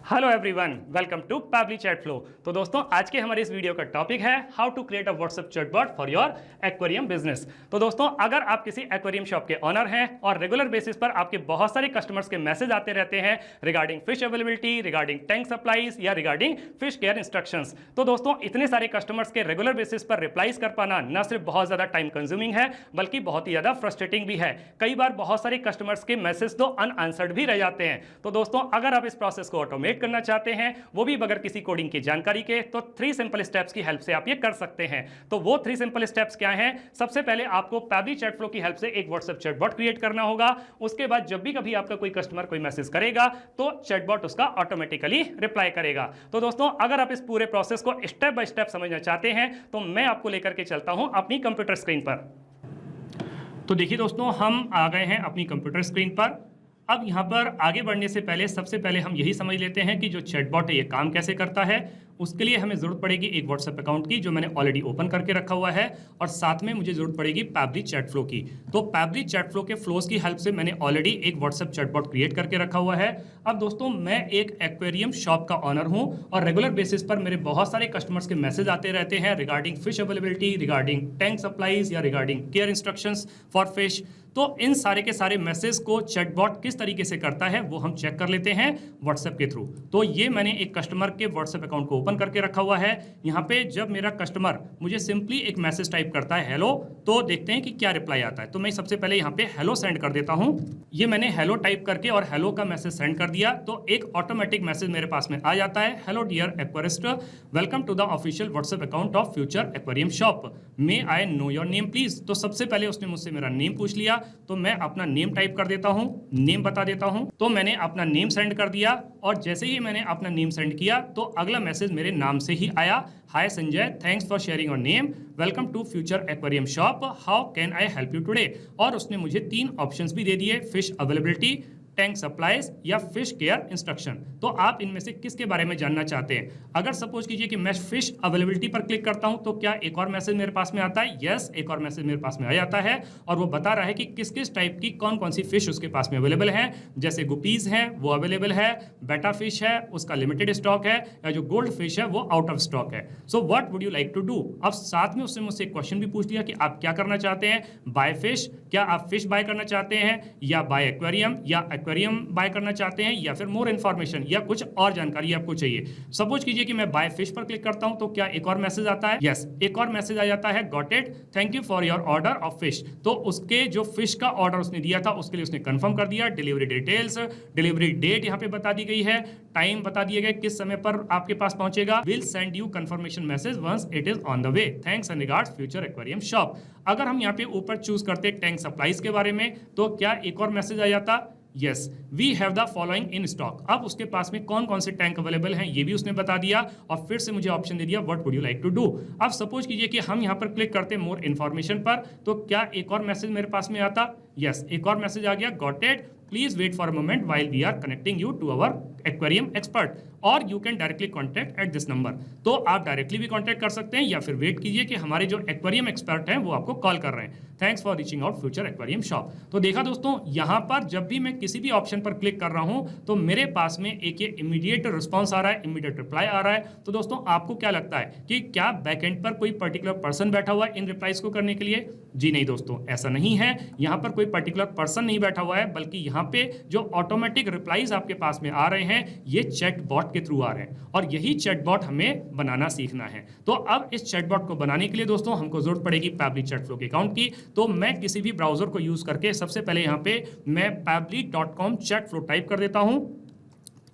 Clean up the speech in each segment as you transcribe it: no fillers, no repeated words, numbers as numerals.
Hello everyone, welcome to Pabbly chat flow. तो दोस्तों, आज के हमारे इस वीडियो का टॉपिक है how to create a WhatsApp chatbot for your aquarium business. तो दोस्तों, अगर आप किसी एक्वेरियम शॉप के ऑनर हैं और रेगुलर बेसिस पर आपके बहुत सारे कस्टमर्स के मैसेज आते रहते हैं regarding fish availability, regarding tank supplies या रिगार्डिंग फिश केयर इंस्ट्रक्शंस, तो दोस्तों इतने सारे कस्टमर्स के रेगुलर बेसिस पर रिप्लाईज कर पाना न सिर्फ बहुत ज्यादा टाइम कंज्यूमिंग है बल्कि बहुत ही ज्यादा फ्रस्ट्रेटिंग भी है। कई बार बहुत सारे कस्टमर्स के मैसेज तो अनआंसर्ड भी रह जाते हैं। तो दोस्तों, अगर आप इस प्रोसेस को ऑटोमेट करना चाहते हैं, वो भी बगैर किसी कोडिंग की जानकारी के, तो 3 सिंपल स्टेप्स की हेल्प से आप ये कर सकते हैं। तो वो 3 सिंपल स्टेप्स क्या हैं? सबसे पहले आपको पैबली चैट फ्लो की हेल्प से एक व्हाट्सएप चैटबॉट क्रिएट करना होगा। उसके बाद जब भी कभी आपका कोई कस्टमर कोई मैसेज करेगा तो चैटबॉट उसका ऑटोमेटिकली रिप्लाई करेगा। तो दोस्तों, अगर आप इस पूरे प्रोसेस को स्टेप बाय स्टेप समझना चाहते हैं तो मैं आपको लेकर के चलता हूं अपनी कंप्यूटर स्क्रीन पर। तो देखिए दोस्तों, हम आ गए हैं अपनी कंप्यूटर स्क्रीन पर। अब यहाँ पर आगे बढ़ने से पहले सबसे पहले हम यही समझ लेते हैं कि जो चैटबॉट है ये काम कैसे करता है। उसके लिए हमें जरूरत पड़ेगी एक व्हाट्सएप अकाउंट की, जो मैंने ऑलरेडी ओपन करके रखा हुआ है, और साथ में मुझे जरूरत पड़ेगी पैबली चैट फ्लो की। तो पैबली चैट फ्लो के फ्लोज की हेल्प से मैंने ऑलरेडी एक व्हाट्सएप चैटबॉट क्रिएट करके रखा हुआ है। अब दोस्तों, मैं एक एक्वेरियम शॉप का ऑनर हूं और रेगुलर बेसिस पर मेरे बहुत सारे कस्टमर्स के मैसेज आते रहते हैं regarding fish availability, regarding tank supplies या regarding care instructions for fish. तो इन सारे के सारे मैसेज को चैटबॉट किस तरीके से करता है वो हम चेक कर लेते हैं व्हाट्सएप के थ्रू। तो ये मैंने एक कस्टमर के व्हाट्सएप अकाउंट को ओपन करके रखा हुआ है। यहाँ पे जब मेरा कस्टमर मुझे सिंपली एक मैसेज टाइप करता है हेलो, तो देखते हैं कि क्या रिप्लाई आता है। तो मैं सबसे पहले यहाँ पे हेलो सेंड कर देता हूँ। ये मैंने हेलो टाइप करके और हेलो का मैसेज सेंड कर दिया, तो एक ऑटोमेटिक मैसेज मेरे पास में आ जाता है, hello dear aquarist, welcome to the official WhatsApp account of Future aquarium Shop, may I know your name please. तो सबसे पहले उसने मुझसे मेरा नेम पूछ लिया, तो मैं अपना नेम टाइप कर देता हूं, नेम बता देता हूं। तो मैंने अपना नेम सेंड कर दिया, और जैसे ही मैंने अपना नेम सेंड किया तो अगला मैसेज मेरे नाम से ही आया, hi Sanjay, thanks for sharing your name, welcome to future aquarium Shop, how can I help you today. और उसने मुझे 3 ऑप्शंस भी दे दिए, फिश अवेलेबिलिटी, टैंक सप्लाईज या फिश केयर इंस्ट्रक्शन। तो आप इनमें से किसके बारे में जानना चाहते हैं? अगर सपोज कीजिए कि मैं फिश अवेलेबिलिटी पर क्लिक करता हूं तो क्या एक और मैसेज मेरे पास में आता है? यस, एक और मैसेज मेरे पास में आ जाता है, और वो बता रहा है कि किस किस टाइप की कौन कौन सी फिश उसके पास में अवेलेबल है। जैसे गुपीज हैं वो अवेलेबल है, बेटा फिश है उसका लिमिटेड स्टॉक है, या जो गोल्ड फिश है वो आउट ऑफ स्टॉक है। So what would you like to do? अब साथ में उसने मुझसे एक क्वेश्चन भी पूछ लिया कि आप क्या करना चाहते हैं, बाय फिश, क्या आप फिश बाय करना चाहते हैं, या बाय एक्वेरियम, या एक्वेरियम बाय करना चाहते हैं, या फिर मोर इन्फॉर्मेशन या कुछ और जानकारी आपको चाहिए। सपोज कीजिए कि मैं बाय फिश पर क्लिक करता हूं तो क्या एक और मैसेज आता है? यस, एक और मैसेज आ जाता है, got it, thank you for your order of fish. तो उसके जो फिश का ऑर्डर उसने दिया था उसके लिए उसने कंफर्म कर दिया, डिलीवरी डिटेल्स, डिलीवरी डेट यहाँ पे बता दी गई है, टाइम बता दिए गए किस समय पर आपके पास पहुंचेगा, will send you confirmation message once it is on the way, thanks and regards future aquarium shop. अगर हम यहाँ पे ऊपर चूज करते टैंक सप्लाईज के बारे में तो क्या एक और मैसेज आ जाता? Yes, we have the following in stock. अब उसके पास में कौन कौन से टैंक अवेलेबल हैं ये भी उसने बता दिया, और फिर से मुझे ऑप्शन दे दिया, what would you like to do. अब सपोज कीजिए कि हम यहाँ पर क्लिक करते हैं मोर इन्फॉर्मेशन पर, तो क्या एक और मैसेज मेरे पास में आता? यस, एक और मैसेज आ गया, got it, please wait for a moment while we are connecting you to our aquarium expert, और you can directly contact at this number. तो आप डायरेक्टली भी कॉन्टैक्ट कर सकते हैं या फिर वेट कीजिए कि हमारे जो एक्वेरियम एक्सपर्ट हैं वो आपको कॉल कर रहे हैं, thanks for reaching out Future aquarium shop. तो देखा दोस्तों, यहाँ पर जब भी मैं किसी भी ऑप्शन पर क्लिक कर रहा हूं तो मेरे पास में एक ये इमीडिएट रिस्पॉन्स आ रहा है, इमीडिएट रिप्लाई आ रहा है। तो दोस्तों, आपको क्या लगता है कि क्या बैकएंड पर कोई पर्टिकुलर पर्सन बैठा हुआ है इन रिप्लाईज को करने के लिए? जी नहीं दोस्तों, ऐसा नहीं है। यहाँ पर कोई पर्टिकुलर पर्सन नहीं बैठा हुआ है, बल्कि यहाँ पे जो ऑटोमेटिक रिप्लाईज आपके पास में आ रहे हैं ये चैटबॉट के थ्रू आ रहे हैं, और यही चैटबॉट हमें बनाना सीखना है। तो अब इस चैटबॉट को बनाने के लिए दोस्तों हमको जरूरत पड़ेगी पैबली चैट फ्लो के अकाउंट की। तो मैं किसी भी ब्राउजर को यूज करके सबसे पहले यहाँ पे मैं pably.com चैट फ्लो टाइप कर देता हूँ,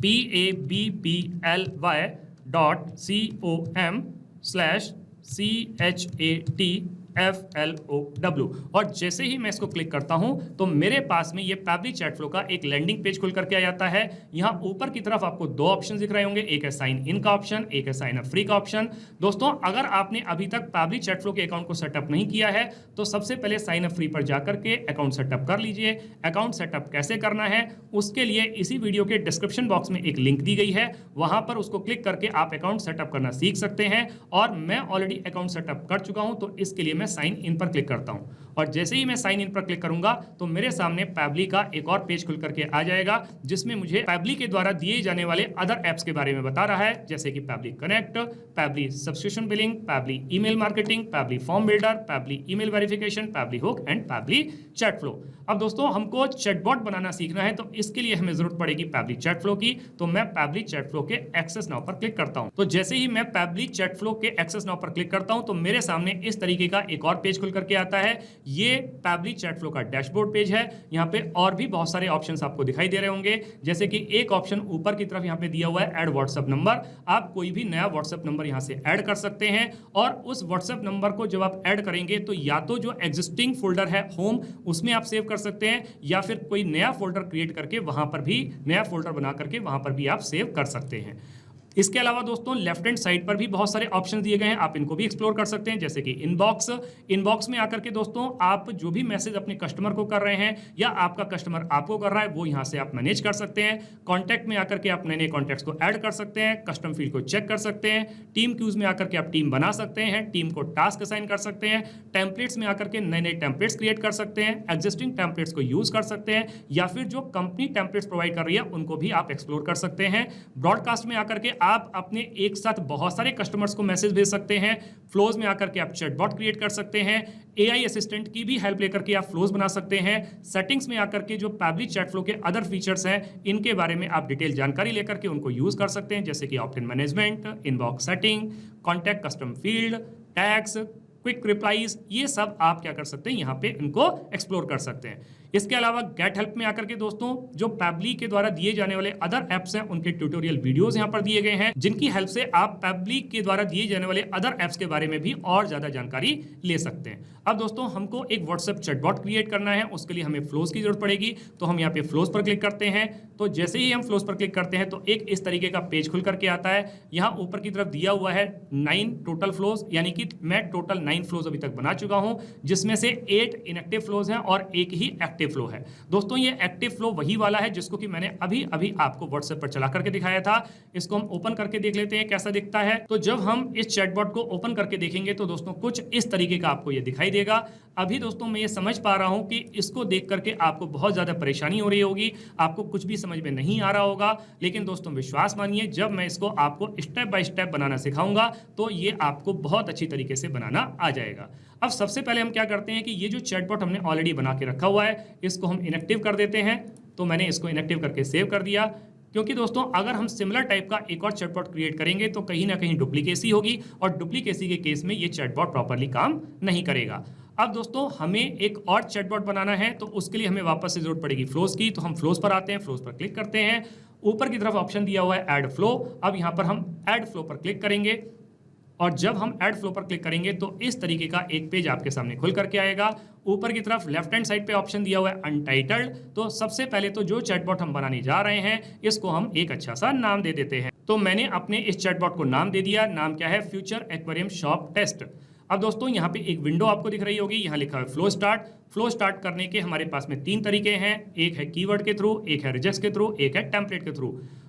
PABBLY.com/CHATFLOW, और जैसे ही मैं इसको क्लिक करता हूं तो मेरे पास में ये पैबली चैट फ्लो का एक लैंडिंग पेज खुल करके आ जाता है। यहां ऊपर की तरफ आपको 2 ऑप्शन दिख रहे होंगे, एक है साइन इन का ऑप्शन, एक है साइन अप फ्री का ऑप्शन। दोस्तों, अगर आपने अभी तक पैबली चैट फ्लो के अकाउंट को सेटअप नहीं किया है तो सबसे पहले साइन अप फ्री पर जाकर के अकाउंट सेटअप कर लीजिए। अकाउंट सेटअप कैसे करना है उसके लिए इसी वीडियो के डिस्क्रिप्शन बॉक्स में एक लिंक दी गई है, वहां पर उसको क्लिक करके आप अकाउंट सेटअप करना सीख सकते हैं। और मैं ऑलरेडी अकाउंट सेटअप कर चुका हूं, तो इसके लिए मैं साइन इन पर क्लिक करता हूँ और जैसे ही मैं साइन इन पर क्लिक करूंगा तो मेरे सामने पैबली का एक और पेज खुल करके आ जाएगा जिसमें मुझे पैबली के द्वारा दिए जाने वाले अदर एप्स के बारे में बता रहा है, जैसे कि Pabbly connect, Pabbly subscription billing, Pabbly email marketing, Pabbly form builder, Pabbly email verification, Pabbly hook and Pabbly chat flow. अब दोस्तों हमको चैटबॉट बनाना सीखना है तो इसके लिए हमें जरूरत पड़ेगी पैबली चैट फ्लो की। तो मैं पैबली चैट फ्लो के एक्सेस नाउ पर क्लिक करता हूं। तो जैसे ही मैं पैबली चैट फ्लो के एक्सेस नाउ पर क्लिक करता हूं तो मेरे सामने इस तरीके का एक और पेज खुल करके आता है। ये पैबली चैट फ्लो का डैशबोर्ड पेज है। यहाँ पे और भी बहुत सारे ऑप्शंस आपको दिखाई दे रहे होंगे, जैसे कि एक ऑप्शन ऊपर की तरफ यहाँ पे दिया हुआ है ऐड व्हाट्सएप नंबर। आप कोई भी नया व्हाट्सएप नंबर यहाँ से ऐड कर सकते हैं और उस व्हाट्सएप नंबर को जब आप ऐड करेंगे तो या तो जो एग्जिस्टिंग फोल्डर है होम उसमें आप सेव कर सकते हैं या फिर कोई नया फोल्डर क्रिएट करके वहां पर भी नया फोल्डर बना करके वहां पर भी आप सेव कर सकते हैं। इसके अलावा दोस्तों लेफ्ट हैंड साइड पर भी बहुत सारे ऑप्शन दिए गए हैं, आप इनको भी एक्सप्लोर कर सकते हैं, जैसे कि इनबॉक्स में आकर के दोस्तों आप जो भी मैसेज अपने कस्टमर को कर रहे हैं या आपका कस्टमर आपको कर रहा है वो यहां से आप मैनेज कर सकते हैं। कॉन्टैक्ट में आकर के आप नए नए कॉन्टैक्ट्स को ऐड कर सकते हैं, कस्टम फील्ड को चेक कर सकते हैं, टीम क्यूज में आकर के आप टीम बना सकते हैं, टीम को टास्क असाइन कर सकते हैं, टेम्पलेट्स में आकर के नए नए टेम्पलेट्स क्रिएट कर सकते हैं, एग्जिस्टिंग टेम्पलेट्स को यूज कर सकते हैं या फिर जो कंपनी टेम्पलेट्स प्रोवाइड कर रही है उनको भी आप एक्सप्लोर कर सकते हैं। ब्रॉडकास्ट में आकर के आप अपने एक साथ बहुत सारे कस्टमर्स को मैसेज भेज सकते हैं। फ्लोज में आकर के आप चैटबॉट क्रिएट कर सकते हैं। एआई असिस्टेंट की भी हेल्प लेकर के आप फ्लोज बना सकते हैं। सेटिंग्स में आकर के जो पैबली चैट फ्लो के अदर फीचर्स हैं इनके बारे में आप डिटेल जानकारी लेकर के उनको यूज कर सकते हैं, जैसे कि opt in management, inbox setting, contact custom field, tags, quick replies, ये सब आप क्या कर सकते हैं यहाँ पे इनको एक्सप्लोर कर सकते हैं। इसके अलावा गेट हेल्प में आकर के दोस्तों जो पैबली के द्वारा दिए जाने वाले अदर एप्स हैं उनके ट्यूटोरियल वीडियोस यहाँ पर दिए गए हैं, जिनकी हेल्प से आप पैबली के द्वारा दिए जाने वाले अदर एप्स के बारे में भी और ज्यादा जानकारी ले सकते हैं। अब दोस्तों हमको एक व्हाट्सएप चैटबॉट क्रिएट करना है, उसके लिए हमें फ्लोज की जरूरत पड़ेगी। तो हम यहाँ पे फ्लोज पर क्लिक करते हैं। तो जैसे ही हम फ्लोज पर क्लिक करते हैं तो एक इस तरीके का पेज खुल करके आता है। यहाँ ऊपर की तरफ दिया हुआ है 9 टोटल फ्लोज, यानी कि मैं टोटल 9 फ्लोज अभी तक बना चुका हूँ, जिसमें से 8 इनएक्टिव फ्लोज हैं और एक ही एक्टिव फ्लो है। दोस्तों ये एक्टिव फ्लो वही वाला है जिसको कि मैंने अभी अभी आपको व्हाट्सएप पर चला करके दिखाया था। इसको हम ओपन करके देख लेते हैं कैसा दिखता है। तो जब हम इस चैटबॉट को ओपन करके देखेंगे तो दोस्तों कुछ इस तरीके का आपको ये दिखाई देगा। अभी दोस्तों मैं ये समझ पा रहा हूं कि इसको देख करके आपको बहुत ज्यादा परेशानी हो रही होगी, आपको कुछ भी समझ में नहीं आ रहा होगा, लेकिन दोस्तों विश्वास मानिए जब मैं इसको आपको स्टेप बाय स्टेप बनाना सिखाऊंगा तो ये आपको बहुत अच्छी तरीके से बनाना आ जाएगा। अब सबसे पहले हम क्या करते हैं कि ये जो चैटबॉट हमने ऑलरेडी बना के रखा हुआ है इसको हम इनएक्टिव कर देते हैं। तो मैंने इसको इनएक्टिव करके सेव कर दिया, क्योंकि दोस्तों अगर हम सिमिलर टाइप का एक और चैटबॉट क्रिएट करेंगे तो कहीं ना कहीं डुप्लीकेसी होगी और डुप्लीकेसी के केस में ये चैटबॉट प्रॉपर्ली काम नहीं करेगा। अब दोस्तों हमें एक और चैटबॉट बनाना है तो उसके लिए हमें वापस से जरूरत पड़ेगी फ्लोज की। तो हम फ्लोज पर आते हैं, फ्लोज पर क्लिक करते हैं, ऊपर की तरफ ऑप्शन दिया हुआ है ऐड फ्लो। अब यहाँ पर हम ऐड फ्लो पर क्लिक करेंगे और जब हम ऐड फ्लो पर क्लिक करेंगे तो इस तरीके का एक पेज आपके सामने खुल करके आएगा। ऊपर की तरफ लेफ्ट हैंड साइड पे ऑप्शन दिया हुआ है अनटाइटल्ड। तो सबसे पहले तो जो चैटबॉट हम बनाने जा रहे हैं इसको हम एक अच्छा सा नाम दे देते हैं। तो मैंने अपने इस चैटबॉट को नाम दे दिया। नाम क्या है? Future aquarium shop test. अब दोस्तों यहाँ पे एक विंडो आपको दिख रही होगी, यहाँ लिखा है फ्लो स्टार्ट। फ्लो स्टार्ट करने के हमारे पास में 3 तरीके हैं, एक है कीवर्ड के थ्रू, एक है रिजेक्ट्स के थ्रू, एक है टेम्पलेट के थ्रू।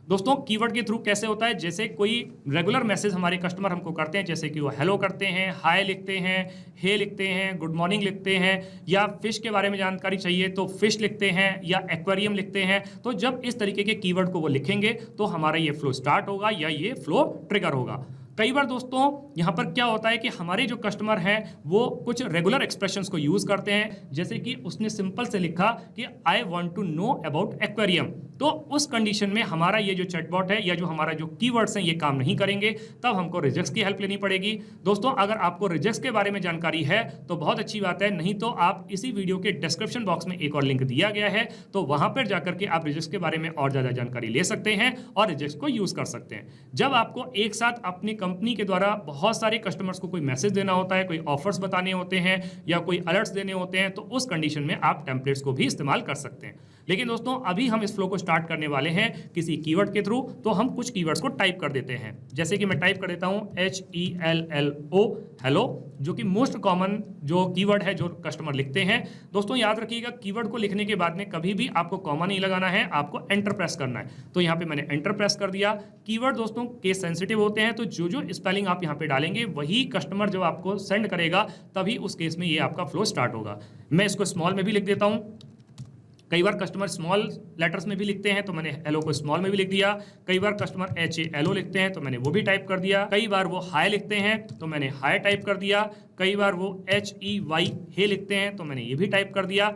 दोस्तों कीवर्ड के थ्रू कैसे होता है? जैसे कोई रेगुलर मैसेज हमारे कस्टमर हमको करते हैं, जैसे कि वो हेलो करते हैं, हाय लिखते हैं, हे लिखते हैं, गुड मॉर्निंग लिखते हैं, या फिश के बारे में जानकारी चाहिए तो फिश लिखते हैं या एक्वेरियम लिखते हैं। तो जब इस तरीके के कीवर्ड को वो लिखेंगे तो हमारा ये फ्लो स्टार्ट होगा या ये फ्लो ट्रिगर होगा। कई बार दोस्तों यहाँ पर क्या होता है कि हमारे जो कस्टमर हैं वो कुछ रेगुलर एक्सप्रेशंस को यूज करते हैं, जैसे कि उसने सिंपल से लिखा कि I want to know about aquarium. तो उस कंडीशन में हमारा ये जो चैटबॉट है या जो हमारा जो कीवर्ड्स हैं ये काम नहीं करेंगे, तब हमको रिजेक्ट्स की हेल्प लेनी पड़ेगी। दोस्तों अगर आपको रिजेक्ट्स के बारे में जानकारी है तो बहुत अच्छी बात है, नहीं तो आप इसी वीडियो के डिस्क्रिप्शन बॉक्स में एक और लिंक दिया गया है, तो वहां पर जाकर के आप रिजेक्ट्स के बारे में और ज्यादा जानकारी ले सकते हैं और रिजेक्ट्स को यूज कर सकते हैं। जब आपको एक साथ अपनी कंपनी के द्वारा बहुत सारे कस्टमर्स को कोई मैसेज देना होता है, कोई ऑफर्स बताने होते हैं या कोई अलर्ट्स देने होते हैं, तो उस कंडीशन में आप टेम्पलेट्स को भी इस्तेमाल कर सकते हैं। लेकिन दोस्तों अभी हम इस फ्लो को स्टार्ट करने वाले हैं किसी कीवर्ड के थ्रू, तो हम कुछ कीवर्ड्स को टाइप कर देते हैं। जैसे कि मैं टाइप कर देता हूं HELLO, हेलो, जो कि मोस्ट कॉमन जो कीवर्ड है जो कस्टमर लिखते हैं। दोस्तों याद रखिएगा, कीवर्ड को लिखने के बाद में कभी भी आपको कॉमा नहीं लगाना है, आपको एंटर प्रेस करना है। तो यहाँ पे मैंने एंटर प्रेस कर दिया। कीवर्ड दोस्तों केस सेंसिटिव होते हैं, तो जो जो स्पेलिंग आप यहाँ पे डालेंगे वही कस्टमर जब आपको सेंड करेगा तभी उस केस में ये आपका फ्लो स्टार्ट होगा। मैं इसको स्मॉल में भी लिख देता हूँ। कई बार कस्टमर स्मॉल लेटर्स में भी लिखते हैं, तो मैंने हेलो को स्मॉल में भी लिख दिया। कई बार कस्टमर HALO लिखते हैं, तो मैंने वो भी टाइप कर दिया। कई बार वो हाई लिखते हैं, तो मैंने हाई टाइप कर दिया। कई बार वो HEY हे लिखते हैं, तो मैंने ये भी टाइप कर दिया।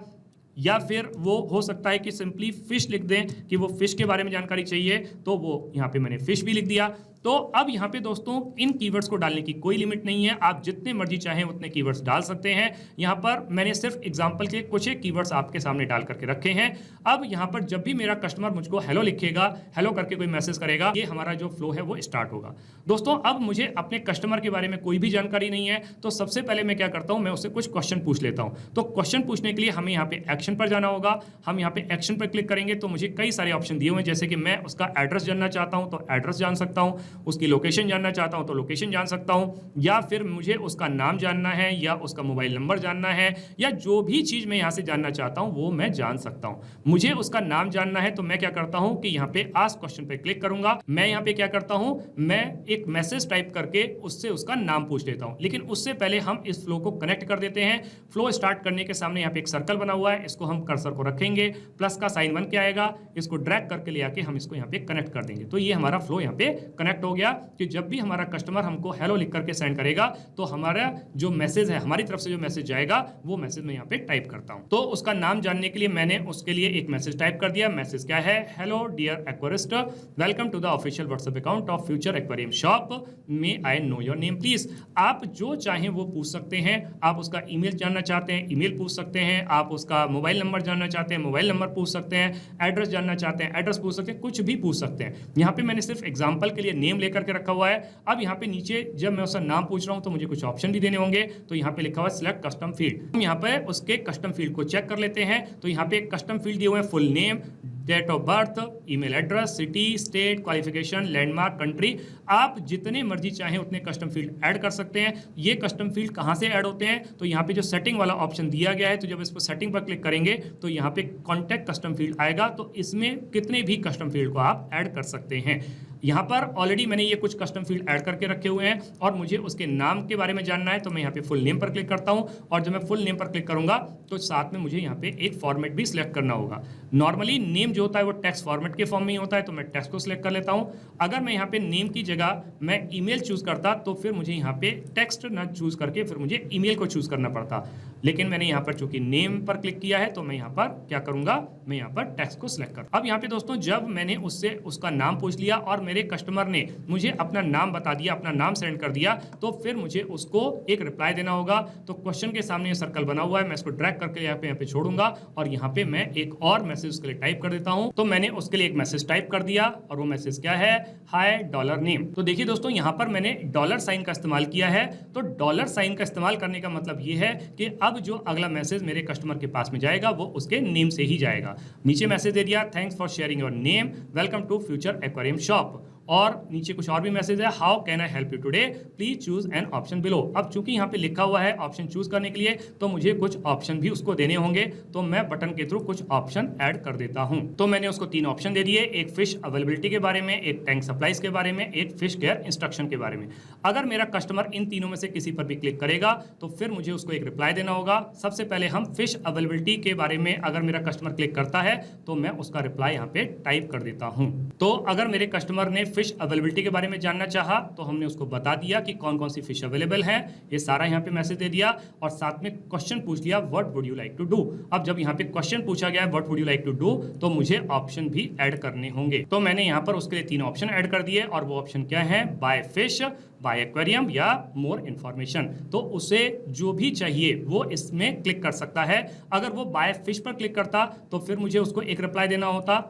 या फिर वो हो सकता है कि सिंपली फिश लिख दें कि वो फिश के बारे में जानकारी चाहिए, तो वो यहाँ पे मैंने फिश भी लिख दिया। तो अब यहाँ पे दोस्तों इन कीवर्ड्स को डालने की कोई लिमिट नहीं है, आप जितने मर्जी चाहें उतने कीवर्ड्स डाल सकते हैं। यहाँ पर मैंने सिर्फ एग्जांपल के कुछ एक कीवर्ड्स आपके सामने डाल करके रखे हैं। अब यहाँ पर जब भी मेरा कस्टमर मुझको हेलो लिखेगा, हेलो करके कोई मैसेज करेगा, ये हमारा जो फ्लो है वो स्टार्ट होगा। दोस्तों अब मुझे अपने कस्टमर के बारे में कोई भी जानकारी नहीं है, तो सबसे पहले मैं क्या करता हूँ, मैं उससे कुछ क्वेश्चन पूछ लेता हूँ। तो क्वेश्चन पूछने के लिए हमें यहाँ पे एक्शन पर जाना होगा। हम यहाँ पे एक्शन पर क्लिक करेंगे तो मुझे कई सारे ऑप्शन दिए हुए हैं, जैसे कि मैं उसका एड्रेस जानना चाहता हूँ तो एड्रेस जान सकता हूँ, उसकी लोकेशन जानना चाहता हूं तो लोकेशन जान सकता हूं, या फिर मुझे उसका नाम जानना है या उसका मोबाइल नंबर जानना है, या जो भी चीज मैं यहां से जानना चाहता हूं वो मैं जान सकता हूं। मुझे उसका नाम जानना है तो मैं क्या करता हूं कि यहां पे आस्क क्वेश्चन पे क्लिक करूंगा। मैं यहां पे क्या करता हूं, मैं एक मैसेज टाइप करके उससे उसका नाम पूछ लेता हूं। लेकिन उससे पहले हम इस फ्लो को कनेक्ट कर देते हैं। फ्लो स्टार्ट करने के सामने यहाँ पे एक सर्कल बना हुआ है, इसको हम कर्सर को रखेंगे, प्लस का साइन बन के आएगा, इसको ड्रैग करके ले आके हम इसको यहाँ पे कनेक्ट कर देंगे। तो ये हमारा फ्लो यहाँ पे कनेक्ट हो गया कि जब भी हमारा कस्टमर हमको हेलो लिख करके सेंड करेगा तो हमारा जो मैसेज है, हमारी तरफ से जो मैसेज जाएगा वो मैसेज मैं यहाँ पे टाइप करता हूँ। तो उसका नाम जानने के लिए मैंने उसके लिए एक मैसेज टाइप कर दिया। मैसेज क्या है, hello dear aquarist, welcome to the official WhatsApp account of Future aquarium Shop, may I know your name please. आप जो चाहें वो पूछ सकते हैं। आप उसका ईमेल जानना चाहते हैं, ईमेल पूछ सकते हैं। आप उसका मोबाइल नंबर जानना चाहते हैं, मोबाइल नंबर पूछ सकते हैं। एड्रेस जानना चाहते हैं, एड्रेस पूछ सकते हैं, कुछ भी पूछ सकते हैं। यहाँ पे मैंने सिर्फ एग्जाम्पल के लिए नेम लेकर के रखा हुआ है। अब यहाँ पे नीचे जब मैं उसका नाम पूछ रहा हूँ तो मुझे कुछ ऑप्शन भी देने होंगे। तो यहाँ पे लिखा हुआ है सिलेक्ट कस्टम फील्ड। हम यहाँ पे उसके कस्टम फील्ड को चेक कर लेते हैं। तो यहाँ पे कस्टम फील्ड दिए हुए हैं, full name, date of birth, email address, city, state, qualification, landmark, country. आप जितने मर्जी चाहें उतने कस्टम फील्ड ऐड कर सकते हैं। ये कस्टम फील्ड कहाँ से ऐड होते हैं, तो यहाँ पे जो सेटिंग वाला ऑप्शन दिया गया है, तो जब इस पर सेटिंग पर क्लिक करेंगे तो यहाँ पे कॉन्टैक्ट कस्टम फील्ड आएगा। तो इसमें कितने भी कस्टम फील्ड को आप ऐड कर सकते हैं। यहाँ पर ऑलरेडी मैंने ये कुछ कस्टम फील्ड ऐड करके रखे हुए हैं और मुझे उसके नाम के बारे में जानना है, तो मैं यहाँ पे फुल नेम पर क्लिक करता हूँ। और जब मैं फुल नेम पर क्लिक करूंगा तो साथ में मुझे यहाँ पे एक फॉर्मेट भी सिलेक्ट करना होगा। नॉर्मली नेम जो होता है वो टेक्स्ट फॉर्मेट के फॉर्म में ही होता है, तो मैं टेक्स्ट को सिलेक्ट कर लेता हूँ। अगर मैं यहाँ पे नेम की जगह मैं ईमेल चूज करता तो फिर मुझे यहाँ पे टेक्स्ट ना चूज करके फिर मुझे ईमेल को चूज करना पड़ता। लेकिन मैंने यहाँ पर चूंकि नेम पर क्लिक किया है तो मैं यहाँ पर क्या करूंगा, मैं यहाँ पर टेक्स्ट को सिलेक्ट कर। अब यहाँ पे दोस्तों जब मैंने उससे उसका नाम पूछ लिया और मेरे कस्टमर ने मुझे अपना नाम बता दिया, अपना नाम सेंड कर दिया, तो फिर मुझे उसको एक रिप्लाई देना होगा। तो क्वेश्चन के सामने ये सर्कल बना हुआ है, मैं इसको ड्रैग करके यहाँ पे छोड़ूंगा और यहाँ पे मैं एक और मैसेज उसके लिए टाइप कर देता हूँ। तो मैंने उसके लिए एक मैसेज टाइप कर दिया और वो मैसेज क्या है, हाय डॉलर नेम। तो देखिए दोस्तों यहाँ पर मैंने डॉलर साइन का इस्तेमाल किया है। तो डॉलर साइन का इस्तेमाल करने का मतलब ये है कि अब जो अगला मैसेज मेरे कस्टमर के पास में जाएगा वो उसके नेम से ही जाएगा। नीचे मैसेज दे दिया, thanks for sharing your name, welcome to future aquarium shop. और नीचे कुछ और भी मैसेज है, how can I help you today, please choose an option below. अब चूंकि यहाँ पे लिखा हुआ है ऑप्शन चूज करने के लिए, तो मुझे कुछ ऑप्शन भी उसको देने होंगे। तो मैं बटन के थ्रू कुछ ऑप्शन ऐड कर देता हूँ। तो मैंने उसको 3 ऑप्शन दे दिए, एक फिश अवेलेबिलिटी के बारे में, एक टैंक सप्लाईज के बारे में, एक फिश केयर इंस्ट्रक्शन के बारे में। अगर मेरा कस्टमर इन तीनों में से किसी पर भी क्लिक करेगा तो फिर मुझे उसको एक रिप्लाई देना होगा। सबसे पहले हम फिश अवेलेबिलिटी के बारे में अगर मेरा कस्टमर क्लिक करता है तो मैं उसका रिप्लाई यहाँ पे टाइप कर देता हूँ। तो अगर मेरे कस्टमर ने फिश अवेलेबिलिटी बारे में जानना चाहा तो हमने उसको बता दिया कि कौन कौन सी फिश अवेलेबल है, ये सारा यहाँ पे मैसेज दे दिया और साथ में क्वेश्चन पूछ लिया, what would you like to do. अब जब यहाँ पे क्वेश्चन पूछा गया है what would you like to do, तो मुझे ऑप्शन भी ऐड करने होंगे। तो मैंने यहाँ पर उसके लिए 3 ऑप्शन ऐड कर दिए और वो ऑप्शन क्या है, बाय फिश, बाय एक्वेरियम या मोर इन्फॉर्मेशन। तो उसे जो भी चाहिए वो इसमें क्लिक कर सकता है। अगर वो बाय फिश पर क्लिक करता तो फिर मुझे उसको एक रिप्लाई देना होता।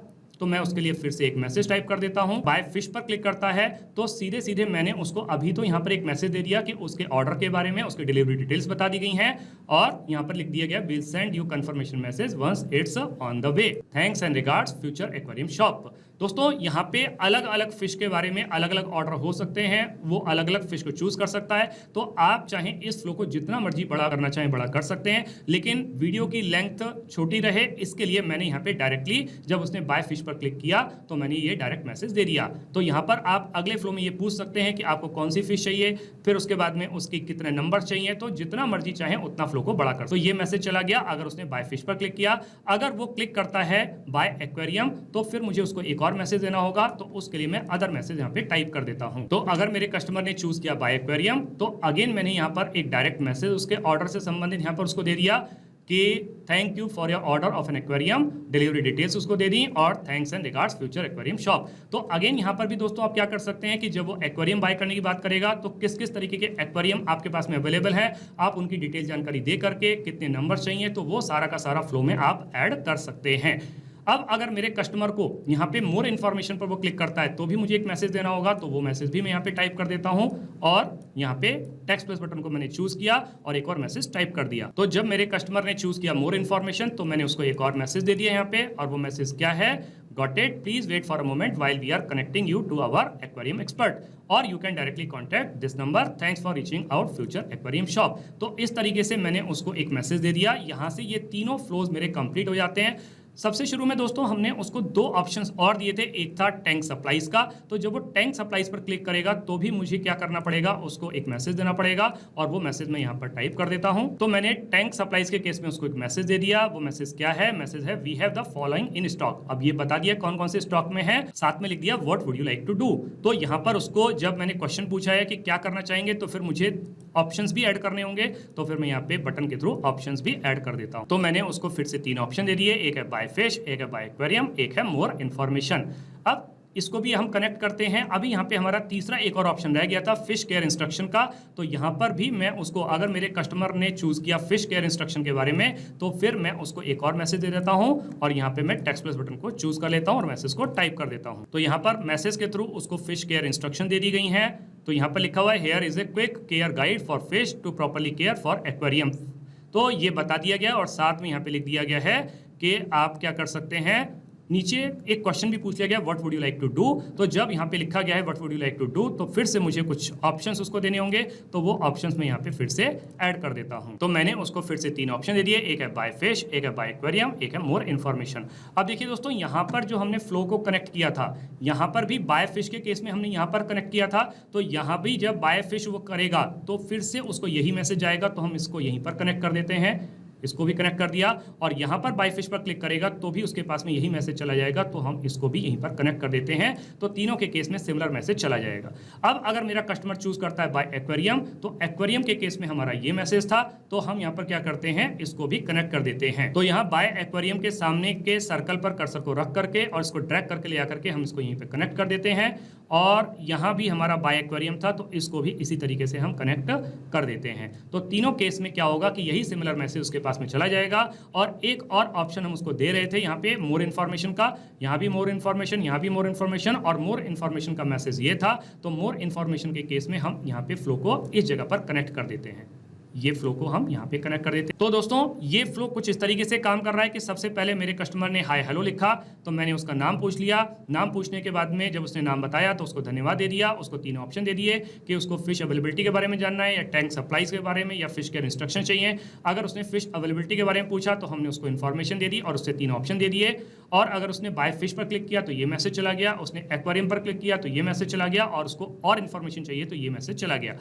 तो मैं उसके लिए फिर से एक मैसेज टाइप कर देता हूं। बाय फिश पर क्लिक करता है तो सीधे सीधे मैंने उसको अभी तो यहां पर एक मैसेज दे दिया कि उसके ऑर्डर के बारे में, उसकी डिलीवरी डिटेल्स बता दी गई हैं और यहां पर लिख दिया गया will send you confirmation message once it's on the way, thanks and regards future aquarium shop. दोस्तों यहाँ पे अलग अलग फिश के बारे में अलग अलग ऑर्डर हो सकते हैं, वो अलग अलग फिश को चूज कर सकता है। तो आप चाहें इस फ्लो को जितना मर्जी बड़ा करना चाहें बड़ा कर सकते हैं, लेकिन वीडियो की लेंथ छोटी रहे इसके लिए मैंने यहाँ पे डायरेक्टली जब उसने बाय फिश पर क्लिक किया तो मैंने ये डायरेक्ट मैसेज दे दिया। तो यहाँ पर आप अगले फ्लो में ये पूछ सकते हैं कि आपको कौन सी फिश चाहिए, फिर उसके बाद में उसकी कितने नंबर चाहिए, तो जितना मर्जी चाहें उतना फ्लो को बड़ा कर। तो ये मैसेज चला गया अगर उसने बाय फिश पर क्लिक किया। अगर वो क्लिक करता है बाय एक्वेरियम तो फिर मुझे उसको एक और मैसेज देना होगा, तो उसके लिए मैं अदर मैसेज यहाँ पे टाइप कर देता हूँ। तो अगर मेरे कस्टमर ने चूज किया बाय एक्वेरियम तो अगेन मैंने यहाँ पर एक डायरेक्ट मैसेज उसके ऑर्डर से संबंधित यहाँ पर उसको दे दिया कि thank you for your order of an aquarium, delivery details उसको दे दी और thanks and regards future aquarium shop. तो अगेन यहाँ पर भी दोस्तों आप क्या कर सकते हैं कि जब वो एक्वेरियम बाय करने की बात करेगा तो किस किस तरीके के एक्वेरियम आपके पास में अवेलेबल है, आप उनकी डिटेल जानकारी दे करके कितने नंबर चाहिए, तो वो सारा का सारा फ्लो में आप ऐड कर सकते हैं। अब अगर मेरे कस्टमर को यहाँ पे मोर इन्फॉर्मेशन पर वो क्लिक करता है तो भी मुझे एक मैसेज देना होगा, तो वो मैसेज भी मैं यहाँ पे टाइप कर देता हूँ और यहाँ पे टेक्स्ट प्लस बटन को मैंने चूज किया और एक और मैसेज टाइप कर दिया। तो जब मेरे कस्टमर ने चूज किया मोर इन्फॉर्मेशन तो मैंने उसको एक और मैसेज दे दिया यहाँ पे, और वो मैसेज क्या है, got it, please wait for a moment while we are connecting you to our aquarium expert और you can directly contact this number, thanks for reaching out Future aquarium shop. तो इस तरीके से मैंने उसको एक मैसेज दे दिया। यहाँ से ये तीनों फ्लोज मेरे कंप्लीट हो जाते हैं। सबसे शुरू में दोस्तों हमने उसको दो ऑप्शंस और दिए थे, एक था टैंक सप्लाईज का, तो जब वो टैंक सप्लाईज पर क्लिक करेगा तो भी मुझे क्या करना पड़ेगा, उसको एक मैसेज देना पड़ेगा और वो मैसेज मैं यहाँ पर टाइप कर देता हूँ। तो मैंने टैंक सप्लाईज के केस में उसको एक मैसेज दे दिया। वो मैसेज क्या है, मैसेज है we have the following in stock. अब ये बता दिया कौन कौन से स्टॉक में है, साथ में लिख दिया what would you like to do. तो यहाँ पर उसको जब मैंने क्वेश्चन पूछा है कि क्या करना चाहेंगे तो फिर मुझे ऑप्शंस भी ऐड करने होंगे, तो फिर मैं यहाँ पे बटन के थ्रू ऑप्शंस भी ऐड कर देता हूँ। तो मैंने उसको फिर से तीन ऑप्शन दे दिए, एक है बाय फिश, एक है बाय एक्वेरियम, एक है मोर इन्फॉर्मेशन। अब इसको भी हम कनेक्ट करते हैं। अभी यहाँ पे हमारा तीसरा एक और ऑप्शन रह गया था फिश केयर इंस्ट्रक्शन का, तो यहाँ पर भी मैं उसको, अगर मेरे कस्टमर ने चूज किया फिश केयर इंस्ट्रक्शन के बारे में तो फिर मैं उसको एक और मैसेज दे देता हूँ और यहाँ पे मैं टेक्स्ट प्लस बटन को चूज कर लेता हूँ और मैसेज को टाइप कर देता हूँ। तो यहाँ पर मैसेज के थ्रू उसको फिश केयर इंस्ट्रक्शन दे दी गई है। तो यहाँ पर लिखा हुआ है here is a quick care guide for fish to properly care for aquarium. तो ये बता दिया गया और साथ में यहाँ पे लिख दिया गया है कि आप क्या कर सकते हैं, नीचे एक क्वेश्चन भी पूछ लिया गया what would you like to do. तो जब यहाँ पे लिखा गया है what would you like to do तो फिर से मुझे कुछ ऑप्शंस उसको देने होंगे, तो वो ऑप्शंस में यहाँ पे फिर से ऐड कर देता हूँ। तो मैंने उसको फिर से तीन ऑप्शन दे दिए, एक है बाय फिश, एक है बाय एक्वेरियम, एक है मोर इन्फॉर्मेशन। अब देखिए दोस्तों यहाँ पर जो हमने फ्लो को कनेक्ट किया था, यहाँ पर भी बाय फिश के केस में हमने यहाँ पर कनेक्ट किया था, तो यहाँ भी जब बाय फिश वो करेगा तो फिर से उसको यही मैसेज आएगा, तो हम इसको यहीं पर कनेक्ट कर देते हैं। इसको भी कनेक्ट कर दिया और यहाँ पर बाय फिश पर क्लिक करेगा तो भी उसके पास में यही मैसेज चला जाएगा, तो हम इसको भी यहीं पर कनेक्ट कर देते हैं। तो तीनों के केस में सिमिलर मैसेज चला जाएगा। अब अगर मेरा कस्टमर चूज करता है बाय एक्वेरियम, तो एक्वेरियम के केस में हमारा ये मैसेज था, तो हम यहाँ पर क्या करते हैं, इसको भी कनेक्ट कर देते हैं। तो यहाँ बाय एक्वेरियम के सामने के सर्कल पर कर्सर को रख करके और इसको ड्रैग करके ले आकर के हम इसको यहीं पर कनेक्ट कर देते हैं। और यहाँ भी हमारा बाय एक्वेरियम था, तो इसको भी इसी तरीके से हम कनेक्ट कर देते हैं। तो तीनों केस में क्या होगा कि यही सिमिलर मैसेज उसके पास में चला जाएगा। और एक और ऑप्शन हम उसको दे रहे थे यहाँ पे मोर इन्फॉर्मेशन का, यहाँ भी मोर इन्फॉर्मेशन, यहाँ भी मोर इन्फॉर्मेशन, और मोर इन्फॉर्मेशन का मैसेज ये था। तो मोर इन्फॉर्मेशन के केस में हम यहाँ पे फ्लो को इस जगह पर कनेक्ट कर देते हैं, ये फ्लो को हम यहाँ पे कनेक्ट कर देते हैं। तो दोस्तों ये फ्लो कुछ इस तरीके से काम कर रहा है कि सबसे पहले मेरे कस्टमर ने हाय हेलो लिखा, तो मैंने उसका नाम पूछ लिया। नाम पूछने के बाद में जब उसने नाम बताया तो उसको धन्यवाद दे दिया। उसको तीन ऑप्शन दे दिए कि उसको फिश अवेलेबिलिटी के बारे में जानना है, या टैंक सप्लाईज के बारे में, या फिश केयर इंस्ट्रक्शन चाहिए। अगर उसने फिश अवेलेबिलिटी के बारे में पूछा तो हमने उसको इन्फॉर्मेशन दे दी और उससे तीन ऑप्शन दे दिए। और अगर उसने बाय फिश पर क्लिक किया तो ये मैसेज चला गया, उसने एक्वेरियम पर क्लिक किया तो ये मैसेज चला गया, और उसको और इन्फॉर्मेशन चाहिए तो ये मैसेज चला गया।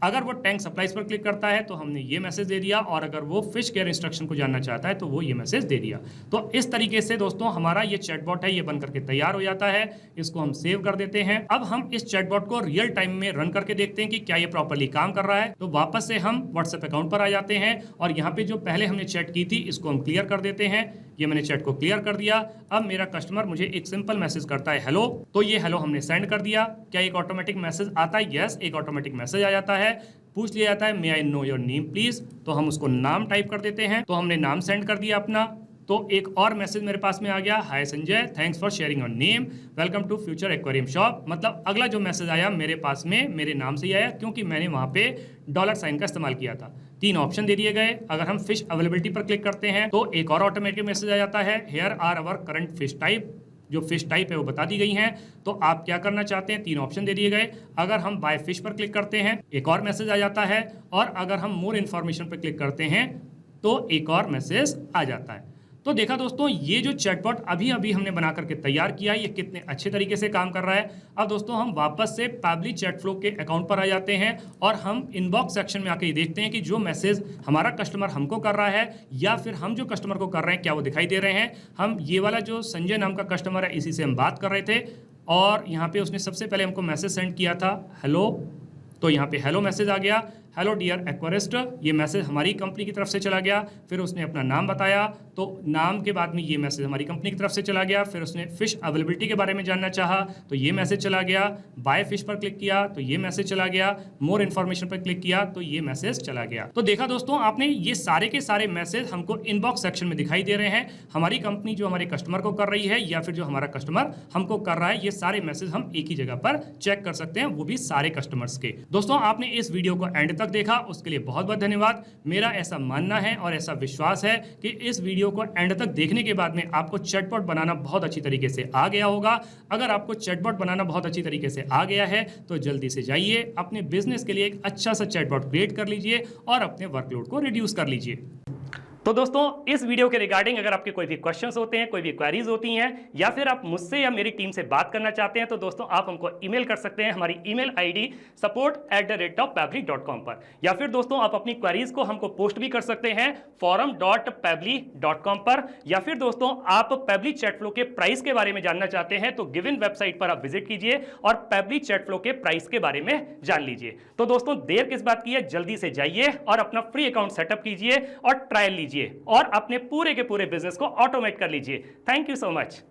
अगर वो टैंक सप्लाईज पर क्लिक करता है तो हमने ये मैसेज दे दिया, और अगर वो फिश केयर इंस्ट्रक्शन को जानना चाहता है तो वो ये मैसेज दे दिया। तो इस तरीके से दोस्तों हमारा ये चैटबॉट है, ये बन करके तैयार हो जाता है। इसको हम सेव कर देते हैं। अब हम इस चैटबॉट को रियल टाइम में रन करके देखते हैं कि क्या ये प्रॉपर्ली काम कर रहा है। तो वापस से हम व्हाट्सएप अकाउंट पर आ जाते हैं और यहाँ पे जो पहले हमने चैट की थी इसको हम क्लियर कर देते हैं। ये मैंने चैट को क्लियर कर दिया। अब मेरा कस्टमर मुझे एक सिंपल मैसेज करता है हेलो, तो ये हेलो हमने सेंड कर दिया। क्या एक ऑटोमेटिक मैसेज आता है? यस, एक ऑटोमेटिक मैसेज आ जाता है। पूछ लिया जाता है may I know your name please, तो हम उसको नाम टाइप कर देते हैं। तो हमने नाम सेंड कर दिया अपना, तो एक और मैसेज मेरे पास में आ गया, hi Sanjay, thanks for sharing your name, welcome to future aquarium Shop. मतलब अगला जो मैसेज आया मेरे पास में मेरे नाम से ही आया, क्योंकि मैंने वहाँ पे $साइन का इस्तेमाल किया था। 3 ऑप्शन दे दिए गए। अगर हम फिश अवेलेबिलिटी पर क्लिक करते हैं तो एक और ऑटोमेटिक मैसेज आ जाता है, here are our current fish type. जो फिश टाइप है वो बता दी गई हैं। तो आप क्या करना चाहते हैं, 3 ऑप्शन दे दिए गए। अगर हम बाय फिश पर क्लिक करते हैं एक और मैसेज आ जाता है, और अगर हम मोर इन्फॉर्मेशन पर क्लिक करते हैं तो एक और मैसेज आ जाता है। तो देखा दोस्तों, ये जो चैटबॉट अभी अभी हमने बना करके तैयार किया है, ये कितने अच्छे तरीके से काम कर रहा है। अब दोस्तों हम वापस से पैबली चैट फ्लो के अकाउंट पर आ जाते हैं और हम इनबॉक्स सेक्शन में आके देखते हैं कि जो मैसेज हमारा कस्टमर हमको कर रहा है या फिर हम जो कस्टमर को कर रहे हैं क्या वो दिखाई दे रहे हैं। हम ये वाला जो संजय नाम का कस्टमर है इसी से हम बात कर रहे थे, और यहाँ पे उसने सबसे पहले हमको मैसेज सेंड किया था हेलो। तो यहाँ पे हेलो मैसेज आ गया, हेलो डियर एक्वेरिस्ट। ये मैसेज हमारी कंपनी की तरफ से चला गया। फिर उसने अपना नाम बताया, तो नाम के बाद में ये मैसेज हमारी कंपनी की तरफ से चला गया। फिर उसने फिश अवेलेबिलिटी के बारे में जानना चाहा तो ये मैसेज चला गया। बाय फिश पर क्लिक किया तो ये मैसेज चला गया। मोर इन्फॉर्मेशन पर क्लिक किया तो ये मैसेज चला गया। तो देखा दोस्तों आपने, ये सारे के सारे मैसेज हमको इनबॉक्स सेक्शन में दिखाई दे रहे हैं। हमारी कंपनी जो हमारे कस्टमर को कर रही है या फिर जो हमारा कस्टमर हमको कर रहा है, ये सारे मैसेज हम एक ही जगह पर चेक कर सकते हैं, वो भी सारे कस्टमर्स के। दोस्तों आपने इस वीडियो को एंड तक देखा, उसके लिए बहुत बहुत धन्यवाद। मेरा ऐसा मानना है और ऐसा विश्वास है कि इस वीडियो को एंड तक देखने के बाद में आपको चैटबॉट बनाना बहुत अच्छी तरीके से आ गया होगा। अगर आपको चैटबॉट बनाना बहुत अच्छी तरीके से आ गया है तो जल्दी से जाइए अपने बिजनेस के लिए एक अच्छा सा चैटबॉट क्रिएट कर लीजिए और अपने वर्कलोड को रिड्यूस कर लीजिए। तो दोस्तों इस वीडियो के रिगार्डिंग अगर आपके कोई भी क्वेश्चंस होते हैं, कोई भी क्वेरीज होती हैं, या फिर आप मुझसे या मेरी टीम से बात करना चाहते हैं, तो दोस्तों आप हमको ईमेल कर सकते हैं हमारी ईमेल आईडी support@pably.com पर। या फिर दोस्तों आप अपनी क्वेरीज को हमको पोस्ट भी कर सकते हैं forum.pably.com पर। या फिर दोस्तों आप पैबली चैट फ्लो के प्राइस के बारे में जानना चाहते हैं तो गिवन वेबसाइट पर आप विजिट कीजिए और पैबली चैट फ्लो के प्राइस के बारे में जान लीजिए। तो दोस्तों देर किस बात की है, जल्दी से जाइए और अपना फ्री अकाउंट सेटअप कीजिए और ट्रायल लीजिए और अपने पूरे के पूरे बिजनेस को ऑटोमेट कर लीजिए। Thank you so much.